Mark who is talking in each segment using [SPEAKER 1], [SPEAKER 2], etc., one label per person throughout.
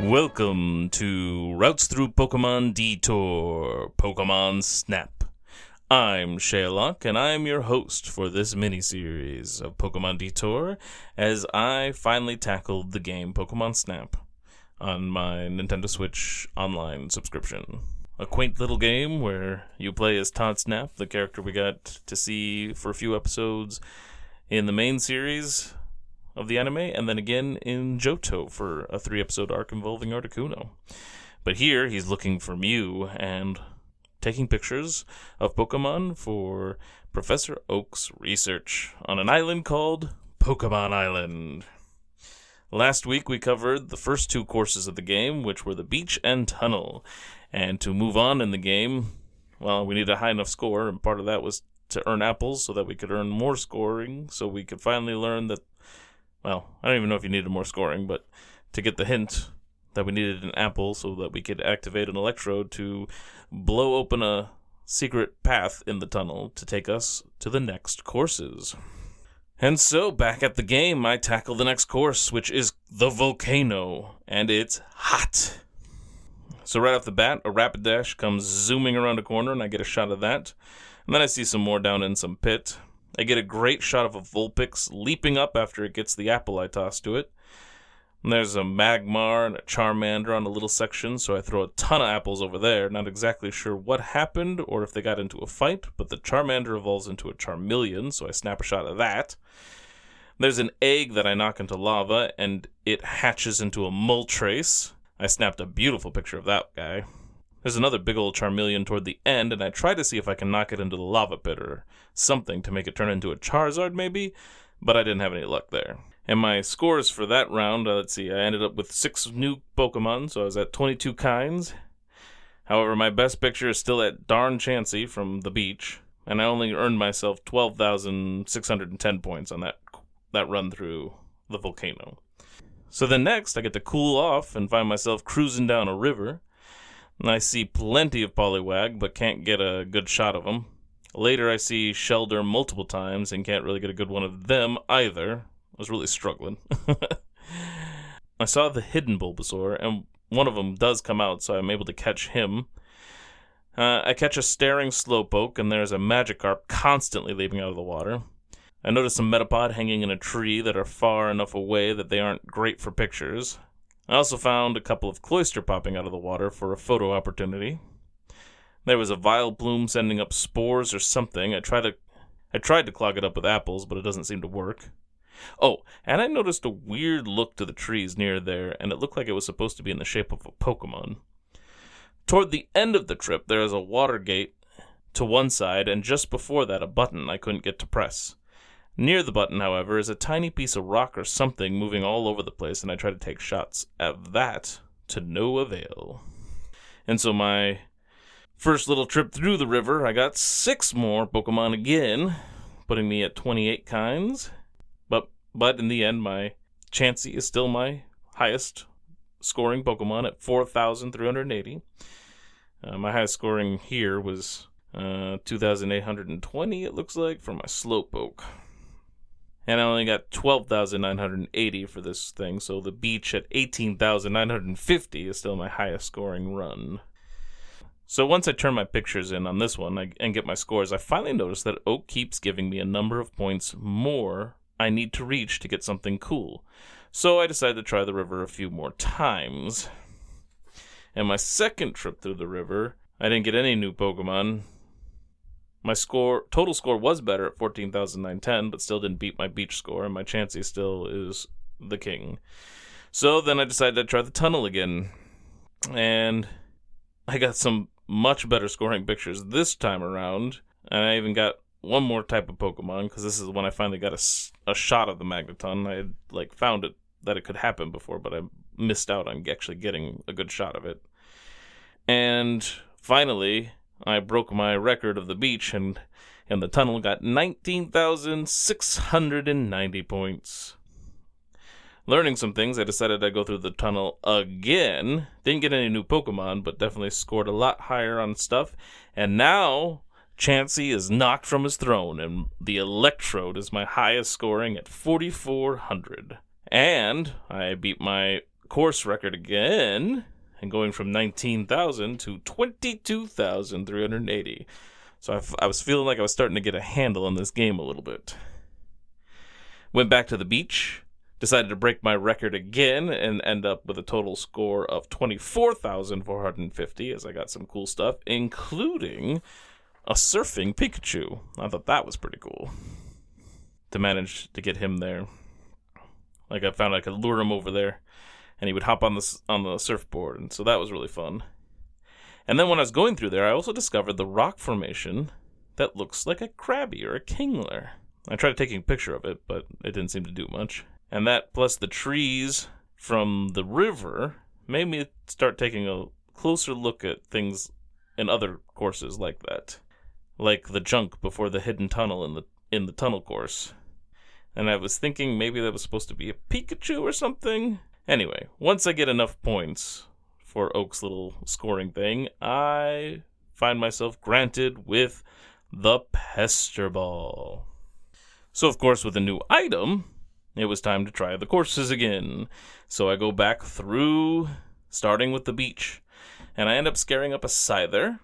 [SPEAKER 1] Welcome to Routes Through Pokemon Detour, Pokemon Snap. I'm Shea Locke, and I'm your host for this miniseries of Pokemon Detour, as I finally tackled the game Pokemon Snap on my Nintendo Switch online subscription. A quaint little game where you play as Todd Snap, the character we got to see for a few episodes in the main series of the anime, and then again in Johto for a 3-episode arc involving Articuno. But here, he's looking for Mew and taking pictures of Pokemon for Professor Oak's research on an island called Pokemon Island. Last week, we covered the first 2 courses of the game, which were the beach and tunnel. And to move on in the game, well, we needed a high enough score, and part of that was to earn apples so that we could earn more scoring, so we could finally learn that, well, I don't even know if you needed more scoring, but to get the hint that we needed an apple so that we could activate an electrode to blow open a secret path in the tunnel to take us to the next courses. And so, back at the game, I tackle the next course, which is the Volcano, and it's hot. So right off the bat, a Rapidash comes zooming around a corner, and I get a shot of that. And then I see some more down in some pit. I get a great shot of a Vulpix leaping up after it gets the apple I tossed to it. And there's a Magmar and a Charmander on a little section, so I throw a ton of apples over there. Not exactly sure what happened or if they got into a fight, but the Charmander evolves into a Charmeleon, so I snap a shot of that. There's an egg that I knock into lava, and it hatches into a Moltres. I snapped a beautiful picture of that guy. There's another big old Charmeleon toward the end, and I try to see if I can knock it into the lava pit or something to make it turn into a Charizard maybe, but I didn't have any luck there. And my scores for that round, let's see, I ended up with 6 new Pokemon, so I was at 22 kinds. However, my best picture is still at darn Chansey from the beach, and I only earned myself 12,610 points on that run through the Volcano. So then next, I get to cool off and find myself cruising down a river. And I see plenty of Poliwag, but can't get a good shot of them. Later, I see Shelder multiple times and can't really get a good one of them either. I was really struggling. I saw the hidden Bulbasaur, and one of them does come out, so I'm able to catch him. I catch a staring Slowpoke, and there's a Magikarp constantly leaping out of the water. I notice some Metapod hanging in a tree that are far enough away that they aren't great for pictures. I also found a couple of Cloyster popping out of the water for a photo opportunity. There was a Vileplume sending up spores or something. I tried to clog it up with apples, but it doesn't seem to work. Oh, and I noticed a weird look to the trees near there, and it looked like it was supposed to be in the shape of a Pokemon. Toward the end of the trip, there is a water gate to one side, and just before that, a button I couldn't get to press. Near the button, however, is a tiny piece of rock or something moving all over the place, and I try to take shots at that to no avail. And so my first little trip through the river, I got 6 more Pokemon again, putting me at 28 kinds. But in the end, my Chansey is still my highest scoring Pokemon at 4,380. My highest scoring here was 2,820, it looks like, for my Slowpoke. And I only got 12,980 for this thing, so the beach at 18,950 is still my highest scoring run. So once I turn my pictures in on this one and get my scores, I finally noticed that Oak keeps giving me a number of points more I need to reach to get something cool. So I decided to try the river a few more times. And my second trip through the river, I didn't get any new Pokemon. My total score was better at 14,910, but still didn't beat my beach score, and my Chansey still is the king. So then I decided to try the tunnel again, and I got some much better scoring pictures this time around, and I even got one more type of Pokemon, because this is when I finally got a shot of the Magneton. I had found it that it could happen before, but I missed out on actually getting a good shot of it. And finally, I broke my record of the beach, and in the tunnel got 19,690 points. Learning some things, I decided I'd go through the tunnel again. Didn't get any new Pokemon, but definitely scored a lot higher on stuff. And now, Chansey is knocked from his throne, and the Electrode is my highest scoring at 4,400. And I beat my course record again, and going from 19,000 to 22,380. So I was feeling like I was starting to get a handle on this game a little bit. Went back to the beach, decided to break my record again, and end up with a total score of 24,450, as I got some cool stuff, including a surfing Pikachu. I thought that was pretty cool to manage to get him there. Like, I found I could lure him over there, and he would hop on the surfboard, and so that was really fun. And then when I was going through there, I also discovered the rock formation that looks like a Krabby or a Kingler. I tried taking a picture of it, but it didn't seem to do much. And that, plus the trees from the river, made me start taking a closer look at things in other courses like that. Like the junk before the hidden tunnel in the tunnel course. And I was thinking maybe that was supposed to be a Pikachu or something. Anyway, once I get enough points for Oak's little scoring thing, I find myself granted with the Pester Ball. So, of course, with a new item, it was time to try the courses again. So I go back through, starting with the beach, and I end up scaring up a Scyther,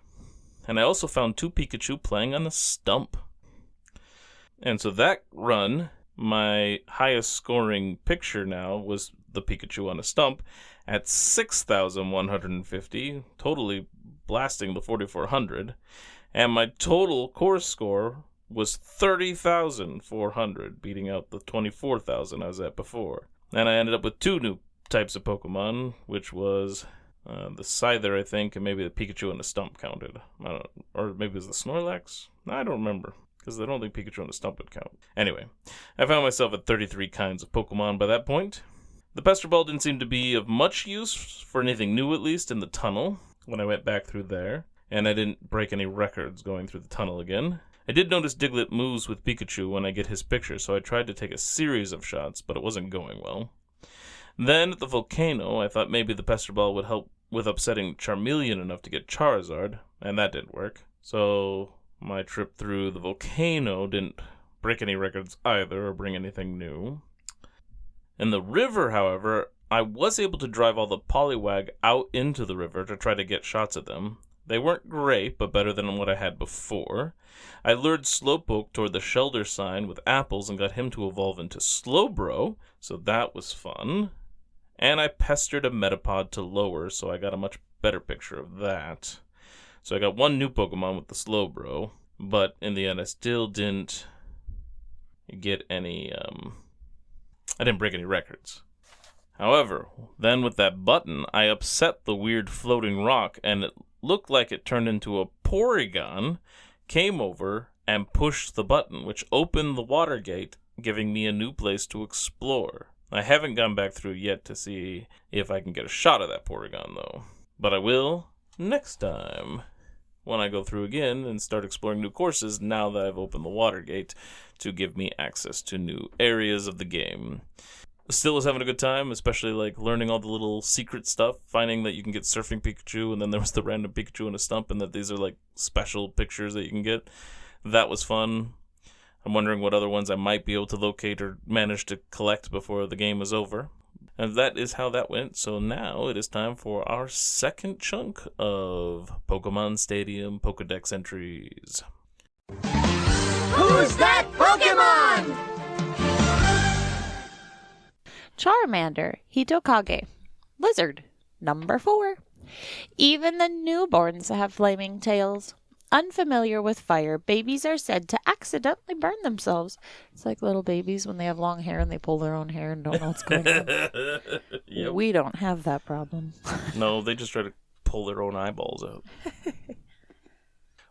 [SPEAKER 1] and I also found 2 Pikachu playing on a Stump. And so that run, my highest scoring picture now was the Pikachu on a Stump at 6,150, totally blasting the 4,400. And my total course score was 30,400, beating out the 24,000 I was at before. And I ended up with 2 new types of Pokemon, which was the Scyther, I think, and maybe the Pikachu and the Stump counted. I don't know. Or maybe it was the Snorlax? I don't remember, because I don't think Pikachu and the Stump would count. Anyway, I found myself at 33 kinds of Pokemon by that point. The Pester Ball didn't seem to be of much use, for anything new at least, in the tunnel, when I went back through there. And I didn't break any records going through the tunnel again. I did notice Diglett moves with Pikachu when I get his picture, so I tried to take a series of shots, but it wasn't going well. Then, at the Volcano, I thought maybe the Pester Ball would help with upsetting Charmeleon enough to get Charizard, and that didn't work. So, my trip through the Volcano didn't break any records either, or bring anything new. In the river, however, I was able to drive all the Poliwag out into the river to try to get shots at them. They weren't great, but better than what I had before. I lured Slowpoke toward the Shelder sign with apples and got him to evolve into Slowbro, so that was fun. And I pestered a Metapod to lower, so I got a much better picture of that. So I got 1 new Pokemon with the Slowbro, but in the end I still didn't get any, I didn't break any records. However, then with that button, I upset the weird floating rock, and it looked like it turned into a Porygon, came over, and pushed the button, which opened the water gate, giving me a new place to explore. I haven't gone back through yet to see if I can get a shot of that Porygon, though. But I will next time, when I go through again and start exploring new courses, now that I've opened the water gate to give me access to new areas of the game. Still was having a good time, especially like learning all the little secret stuff, finding that you can get surfing Pikachu, and then there was the random Pikachu and a Stump, and that these are like special pictures that you can get. That was fun. I'm wondering what other ones I might be able to locate or manage to collect before the game is over. And that is how that went. So now it is time for our second chunk of Pokemon Stadium Pokedex entries.
[SPEAKER 2] Who's that Pokemon?
[SPEAKER 3] Charmander, Hitokage. Lizard, number 4. Even the newborns have flaming tails. Unfamiliar with fire, babies are said to accidentally burn themselves. It's like little babies when they have long hair and they pull their own hair and don't know what's going on. Yep. We don't have that problem.
[SPEAKER 1] No, they just try to pull their own eyeballs out.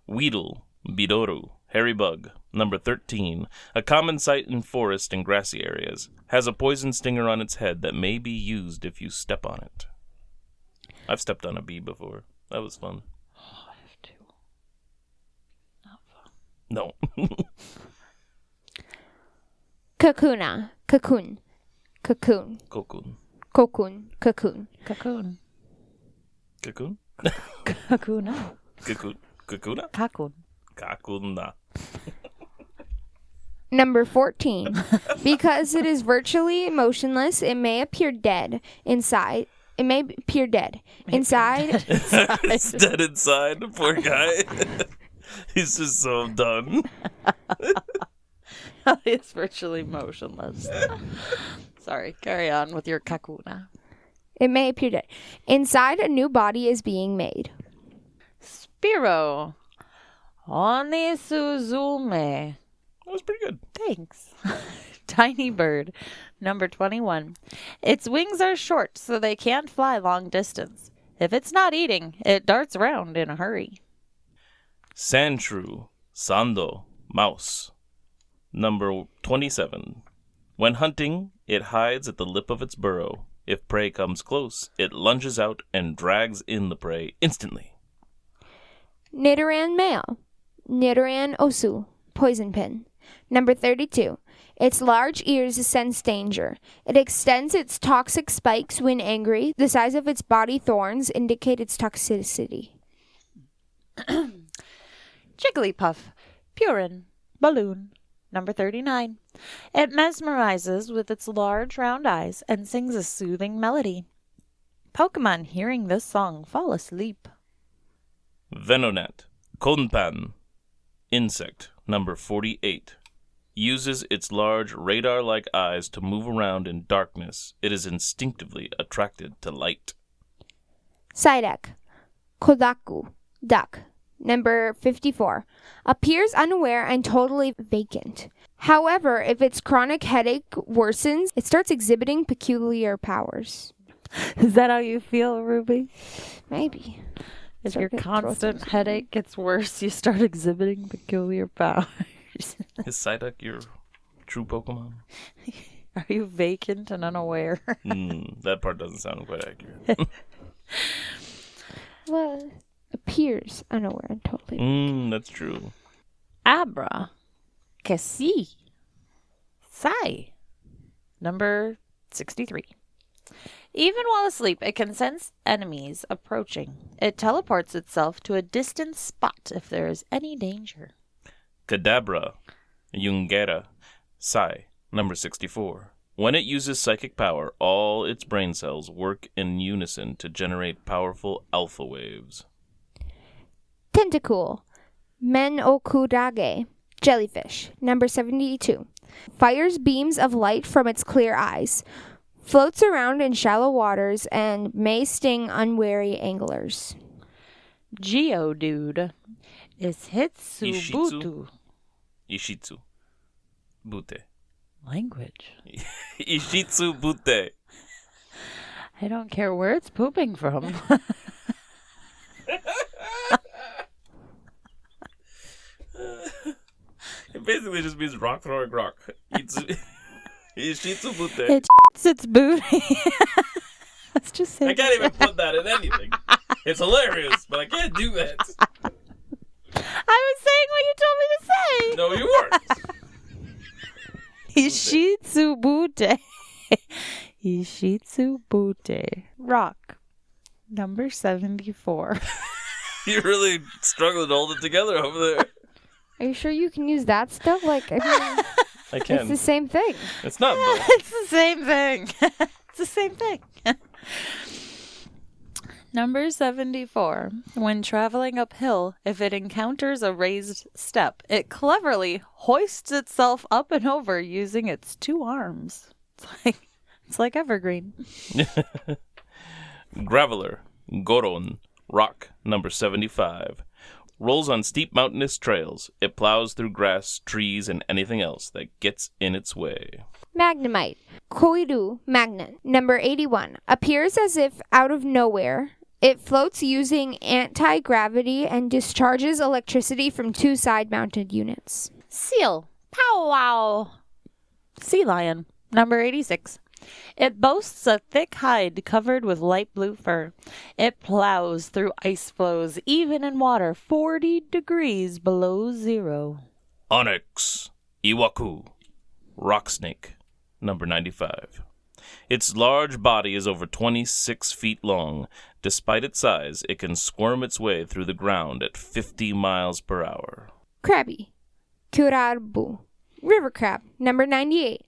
[SPEAKER 1] Weedle, Bidoru, Hairy Bug, number 13. A common sight in forest and grassy areas. Has a poison stinger on its head that may be used if you step on it. I've stepped on a bee before. That was fun.
[SPEAKER 3] Oh, I have to. Not fun.
[SPEAKER 1] No.
[SPEAKER 2] Kakuna. Cocoon. Cocoon.
[SPEAKER 1] Cocoon.
[SPEAKER 2] Cocoon. Cocoon.
[SPEAKER 3] Cocoon.
[SPEAKER 1] Cocoon?
[SPEAKER 3] Kakuna.
[SPEAKER 1] Cocoon. Kakuna?
[SPEAKER 3] Kakun.
[SPEAKER 1] Kakuna.
[SPEAKER 2] Number 14. Because it is virtually motionless, it may appear dead inside. It may appear dead. Inside.
[SPEAKER 1] It's dead inside, the poor guy. He's just so done.
[SPEAKER 3] It's virtually motionless. Sorry, carry on with your kakuna.
[SPEAKER 2] It may appear dead. Inside, a new body is being made.
[SPEAKER 3] Spiro. Onisuzume.
[SPEAKER 1] That was pretty good.
[SPEAKER 3] Thanks. Tiny bird. Number 21. Its wings are short, so they can't fly long distance. If it's not eating, it darts around in a hurry.
[SPEAKER 1] Sandshrew. Sando. Mouse. Number 27. When hunting, it hides at the lip of its burrow. If prey comes close, it lunges out and drags in the prey instantly.
[SPEAKER 2] Nidoran male. Nidoran osu. Poison pin. Number 32. Its large ears sense danger. It extends its toxic spikes when angry. The size of its body thorns indicate its toxicity.
[SPEAKER 3] Jigglypuff. Purin. Balloon. Number 39. It mesmerizes with its large round eyes and sings a soothing melody. Pokemon hearing this song fall asleep.
[SPEAKER 1] Venonat. Konpan. Insect. Number 48. Uses its large radar-like eyes to move around in darkness. It is instinctively attracted to light.
[SPEAKER 2] Psyduck. Kodaku. Duck. Number 54. Appears unaware and totally vacant. However, if its chronic headache worsens, it starts exhibiting peculiar powers.
[SPEAKER 3] Is that how you feel, Ruby?
[SPEAKER 2] Maybe.
[SPEAKER 3] If your constant headache gets worse, you start exhibiting peculiar powers.
[SPEAKER 1] Is Psyduck your true Pokemon?
[SPEAKER 3] Are you vacant and unaware?
[SPEAKER 1] That part doesn't sound quite accurate.
[SPEAKER 2] Well, appears unaware and totally.
[SPEAKER 1] That's true.
[SPEAKER 3] Abra. Kessi. Sai. Number 63. Even while asleep, it can sense enemies approaching. It teleports itself to a distant spot if there is any danger.
[SPEAKER 1] Kadabra. Yungera. Sai. Number 64. When it uses psychic power, all its brain cells work in unison to generate powerful alpha waves.
[SPEAKER 2] Tentacool. Menokudage. Jellyfish. Number 72. Fires beams of light from its clear eyes. Floats around in shallow waters and may sting unwary anglers.
[SPEAKER 3] Geodude. Ishitsubutu.
[SPEAKER 1] Ishitsu. Bute.
[SPEAKER 3] Language.
[SPEAKER 1] Ishitsu Bute.
[SPEAKER 3] I don't care where it's pooping from.
[SPEAKER 1] It basically just means rock throwing rock. Ishitsu Bute.
[SPEAKER 3] It its booty. Let's just say
[SPEAKER 1] I can't even put that in anything. It's hilarious, but I can't do that.
[SPEAKER 3] I was saying what you told me to say.
[SPEAKER 1] No, you weren't.
[SPEAKER 3] Ishitsubute. Ishitsubute. Rock. Number 74.
[SPEAKER 1] You really struggled to hold it together over there.
[SPEAKER 2] Are you sure you can use that stuff? Like, I mean,
[SPEAKER 1] I can.
[SPEAKER 2] it's the same thing.
[SPEAKER 1] It's not, though.
[SPEAKER 3] It's the same thing. It's the same thing. Number 74. When traveling uphill, if it encounters a raised step, it cleverly hoists itself up and over using its two arms. It's like Evergreen.
[SPEAKER 1] Graveler. Goron. Rock. Number 75. Rolls on steep mountainous trails. It plows through grass, trees, and anything else that gets in its way.
[SPEAKER 2] Magnemite. Koiru Magnet. Number 81. Appears as if out of nowhere. It floats using anti-gravity and discharges electricity from two side-mounted units.
[SPEAKER 3] Seal. Pow wow. Sea lion. Number 86. It boasts a thick hide covered with light blue fur. It plows through ice floes, even in water 40 degrees below zero.
[SPEAKER 1] Onyx. Iwaku. Rock snake. Number 95. Its large body is over 26 feet long. Despite its size, it can squirm its way through the ground at 50 miles per hour.
[SPEAKER 2] Krabby. Kurarbu. River crab, number 98.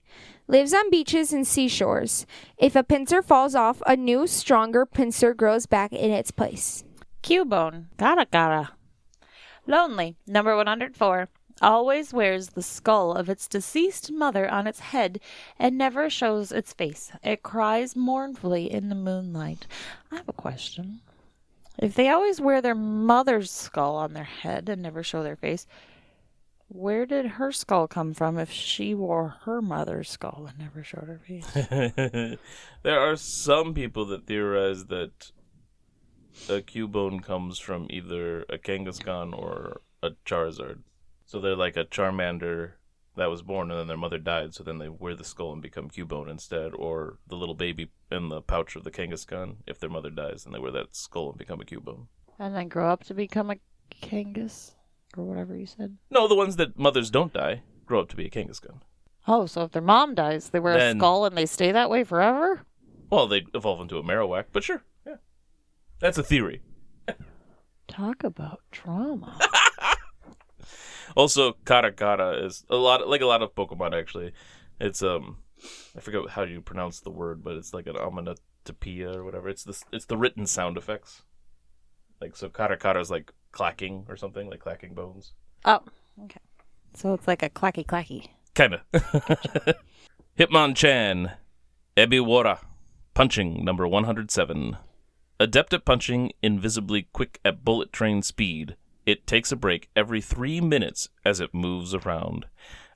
[SPEAKER 2] Lives on beaches and seashores. If a pincer falls off, a new, stronger pincer grows back in its place.
[SPEAKER 3] Cubone. Gotta. Lonely, number 104. Always wears the skull of its deceased mother on its head and never shows its face. It cries mournfully in the moonlight. I have a question. If they always wear their mother's skull on their head and never show their face, where did her skull come from if she wore her mother's skull and never showed her face?
[SPEAKER 1] There are some people that theorize that a Cubone comes from either a Kangaskhan or a Charizard. So they're like a Charmander that was born and then their mother died, so then they wear the skull and become Cubone instead, or the little baby in the pouch of the Kangaskhan, if their mother dies, and they wear that skull and become a Cubone.
[SPEAKER 3] And then grow up to become a Kangas? Or whatever you said.
[SPEAKER 1] No, the ones that mothers don't die grow up to be a Kangaskhan.
[SPEAKER 3] Oh, so if their mom dies, they wear a skull and they stay that way forever?
[SPEAKER 1] Well, they evolve into a Marowak, but sure, yeah. That's a theory.
[SPEAKER 3] Talk about trauma.
[SPEAKER 1] Also, Karakara is a lot of Pokemon actually. It's I forget how you pronounce the word, but it's like an onomatopoeia or whatever. It's the written sound effects. Like so, Karakara is like clacking or something, like clacking bones.
[SPEAKER 3] Oh, okay. So it's like a clacky.
[SPEAKER 1] Kinda. Hitmonchan, Ebiwara, punching number 107. Adept at punching, invisibly quick at bullet train speed. It takes a break every 3 minutes as it moves around.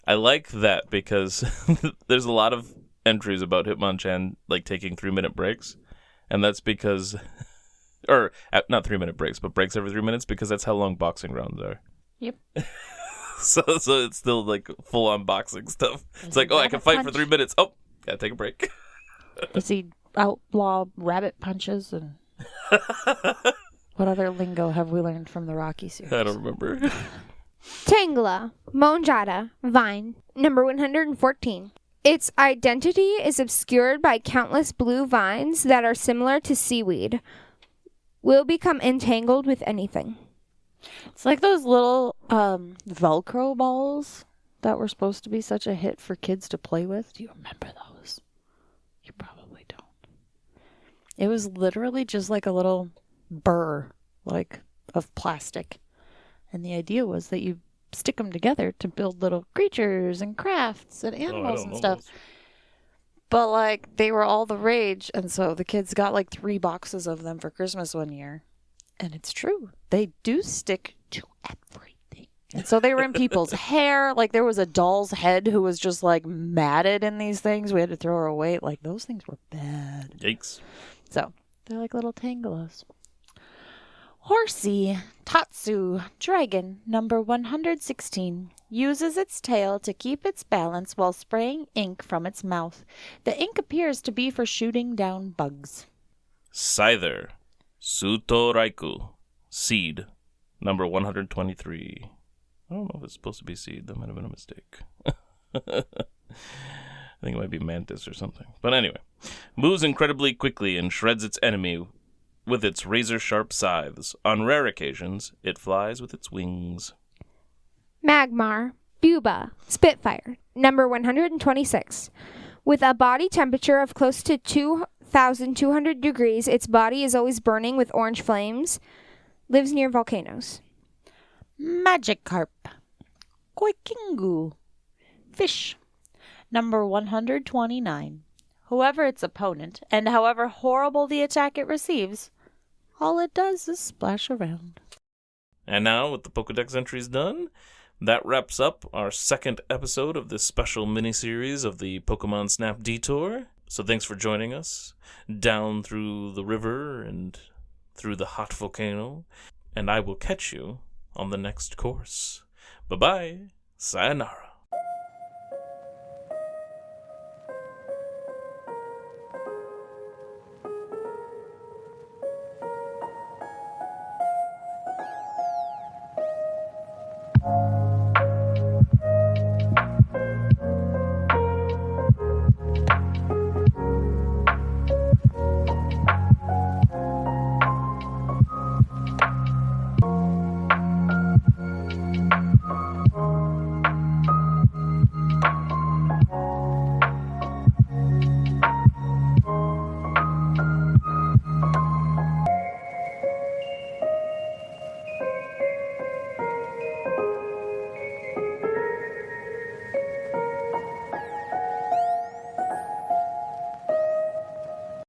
[SPEAKER 1] I like that because there's a lot of entries about Hitmonchan like taking 3-minute breaks, and that's because, or not 3-minute breaks, but breaks every 3 minutes because that's how long boxing rounds are.
[SPEAKER 3] Yep.
[SPEAKER 1] So it's still like full on boxing stuff. It's like, I can fight for 3 minutes. Oh, gotta take a break.
[SPEAKER 3] Does he outlaw rabbit punches and? What other lingo have we learned from the Rocky series?
[SPEAKER 1] I don't remember.
[SPEAKER 2] Tangela, Monjada, Vine, number 114. Its identity is obscured by countless blue vines that are similar to seaweed. Will become entangled with anything.
[SPEAKER 3] It's like those little Velcro balls that were supposed to be such a hit for kids to play with. Do you remember those? You probably don't. It was literally just like a little burr, like, of plastic. And the idea was that you stick them together to build little creatures and crafts and animals and stuff. Those. But, like, they were all the rage, and so the kids got, like, 3 boxes of them for Christmas one year. And it's true. They do stick to everything. And so they were in people's hair. Like, there was a doll's head who was just, like, matted in these things. We had to throw her away. Like, those things were bad.
[SPEAKER 1] Yikes.
[SPEAKER 3] So, they're like little tangelos. Horsey, Tatsu, Dragon, number 116, uses its tail to keep its balance while spraying ink from its mouth. The ink appears to be for shooting down bugs.
[SPEAKER 1] Scyther, Sutoraiku, Seed, number 123. I don't know if it's supposed to be Seed. That might have been a mistake. I think it might be Mantis or something. But anyway, moves incredibly quickly and shreds its enemy with its razor-sharp scythes. On rare occasions, it flies with its wings.
[SPEAKER 2] Magmar, Buba, Spitfire, number 126. With a body temperature of close to 2,200 degrees, its body is always burning with orange flames. Lives near volcanoes.
[SPEAKER 3] Magikarp, Koikingu, Fish, number 129. Whoever its opponent, and however horrible the attack it receives, all it does is splash around.
[SPEAKER 1] And now, with the Pokedex entries done, that wraps up our second episode of this special miniseries of the Pokemon Snap Detour. So thanks for joining us down through the river and through the hot volcano. And I will catch you on the next course. Bye-bye. Sayonara.